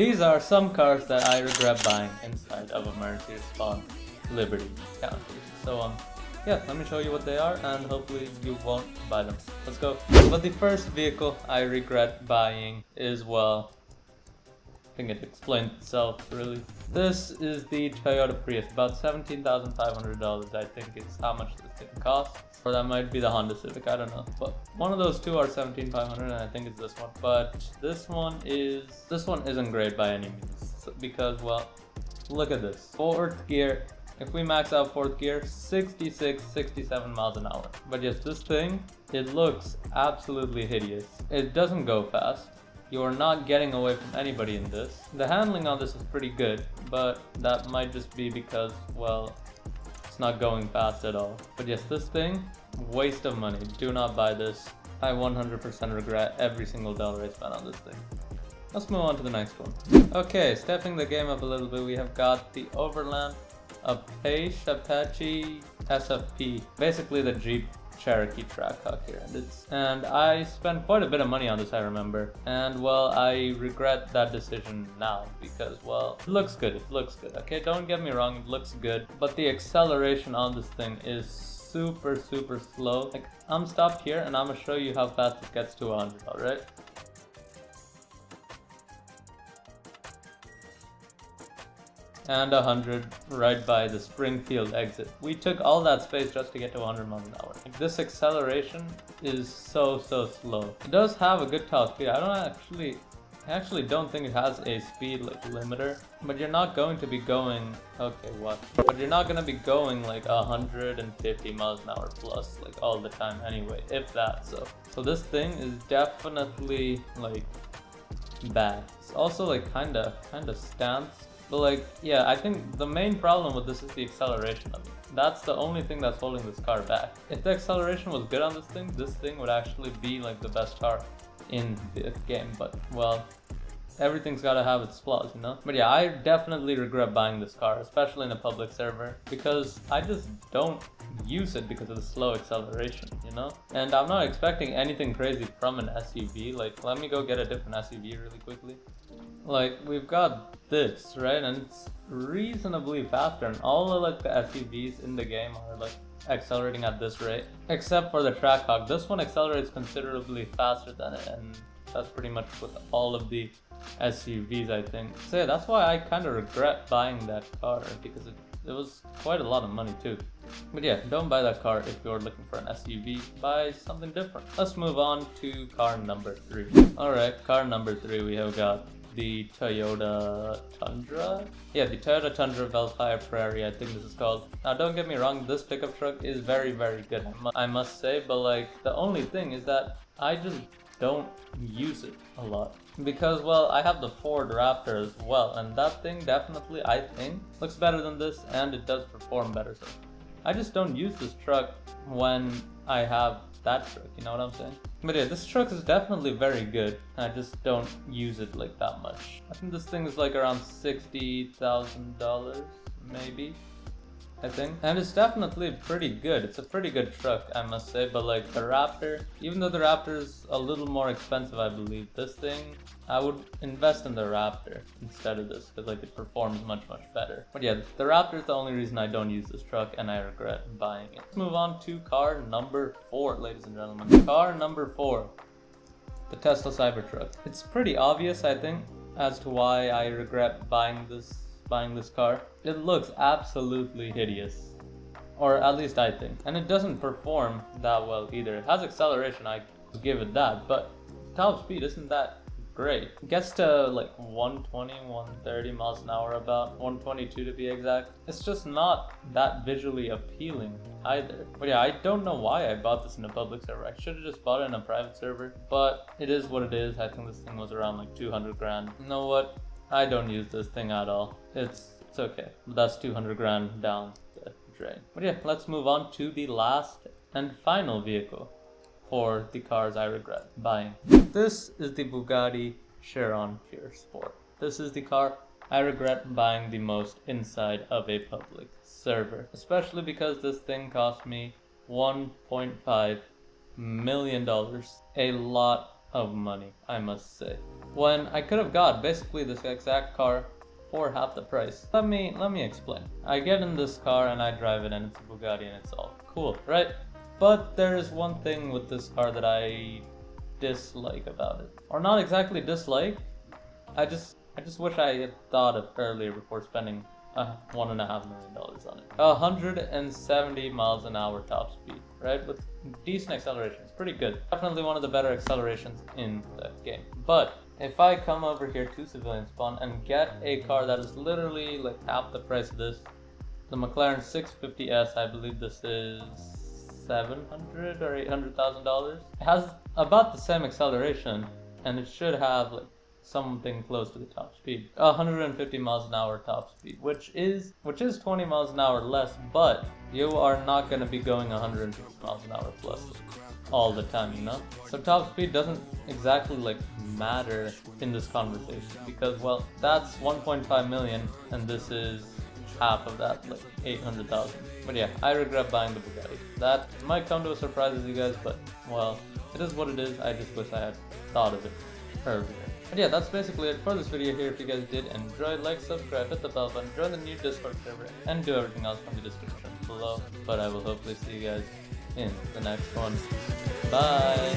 These are some cars that I regret buying inside of Emergency Response, Liberty County. So yeah, let me show you what they are and hopefully you won't buy them. Let's go. But the first vehicle I regret buying is, well, I think it explains itself really. This is the Toyota Prius, about $17,500 I think is how much this thing costs. Or that might be the Honda Civic, I don't know. But one of those two are $17,500 and I think it's this one. But this one isn't great by any means. Because, well, look at this. Fourth gear. If we max out fourth gear, 66, 67 miles an hour. But yes, this thing, it looks absolutely hideous. It doesn't go fast. You are not getting away from anybody in this. The handling on this is pretty good, but that might just be because, well, it's not going fast at all. But yes, this thing, waste of money. Do not buy this. I 100% regret every single dollar I spent on this thing. Let's move on to the next one. Okay, stepping the game up a little bit, we have got the Overland Apache SFP, basically the Jeep Cherokee Trackhawk here, and I spent quite a bit of money on this, I remember, and well, I regret that decision now because, well, it looks good, okay, don't get me wrong, it looks good, but the acceleration on this thing is super slow. Like, I'm stopped here and I'm gonna show you how fast it gets to 100, alright? And 100 right by the Springfield exit. We took all that space just to get to 100 miles an hour. Like, this acceleration is so slow. It does have a good top speed. I actually don't think it has a speed like limiter, but you're not going to be going, okay, what? But you're not going to be going like 150 miles an hour plus like all the time anyway, if that. So this thing is definitely like bad. It's also like kind of stance. But like, yeah, I think the main problem with this is the acceleration of it. That's the only thing that's holding this car back. If the acceleration was good on this thing would actually be like the best car in the game. But, well, everything's gotta have its flaws, you know? But yeah, I definitely regret buying this car, especially in a public server, because I just don't use it because of the slow acceleration, you know? And I'm not expecting anything crazy from an SUV. Like, let me go get a different SUV really quickly. Like, we've got this, right? And it's reasonably faster, and all of like the SUVs in the game are like accelerating at this rate, except for the Trackhawk. This one accelerates considerably faster than it, and that's pretty much with all of the SUVs, I think. So yeah, that's why I kind of regret buying that car, because it was quite a lot of money too. But yeah, don't buy that car if you're looking for an SUV. Buy something different. Let's move on to car number 3. Alright, car number 3, we have got the Toyota Tundra? Yeah, the Toyota Tundra Velfire Prairie, I think this is called. Now, don't get me wrong, this pickup truck is very good, I must say, but like, the only thing is that I just don't use it a lot. Because, well, I have the Ford Raptor as well, and that thing definitely, I think, looks better than this, and it does perform better, so I just don't use this truck when I have that truck, you know what I'm saying? But yeah, this truck is definitely very good. I just don't use it like that much. I think this thing is like around $60,000, maybe, I think. And it's definitely pretty good. It's a pretty good truck, I must say. But like the Raptor, even though the Raptor is a little more expensive, I believe, this thing, I would invest in the Raptor instead of this, because like it performs much better. But yeah, the Raptor is the only reason I don't use this truck, and I regret buying it. Let's move on to car number 4, ladies and gentlemen. Car number 4, the Tesla Cybertruck. It's pretty obvious, I think, as to why I regret buying this car. It looks absolutely hideous, or at least I think, and it doesn't perform that well either. It has acceleration, I give it that, but top speed isn't that great. It gets to like 120, 130 miles an hour, about 122 to be exact. It's just not that visually appealing either. But yeah, I don't know why I bought this in a public server. I should have just bought it in a private server, but it is what it is. I think this thing was around like 200 grand. You know what? I don't use this thing at all. It's okay. That's 200 grand down the drain. But yeah, let's move on to the last and final vehicle for the cars I regret buying. This is the Bugatti Veyron Pure Sport. This is the car I regret buying the most inside of a public server, especially because this thing cost me $1.5 million. A lot of money, I must say. when I could have got basically this exact car for half the price. Let me explain. I get in this car and I drive it, and it's a Bugatti and it's all cool, right? But there's one thing with this car that I dislike about it. Or not exactly dislike. I just wish I had thought of earlier before spending $1.5 million on it. 170 miles an hour top speed, right? With decent acceleration. It's pretty good. Definitely one of the better accelerations in the game. But if I come over here to civilian spawn and get a car that is literally like half the price of this, the McLaren 650S, I believe this is $700,000 or $800,000. It has about the same acceleration, and it should have like something close to the top speed. 150 miles an hour top speed, which is 20 miles an hour less, but you are not going to be going 150 miles an hour plus all the time, you know? So top speed doesn't exactly like matter in this conversation, because well, that's 1.5 million and this is half of that, like 800,000. But yeah, I regret buying the Bugatti. That might come to a surprise as you guys, but well, it is what it is. I just wish I had thought of it earlier. But yeah, that's basically it for this video here. If you guys did enjoy, like, subscribe, hit the bell button, join the new Discord server, and do everything else from the description below. But I will hopefully see you guys in the next one. Bye!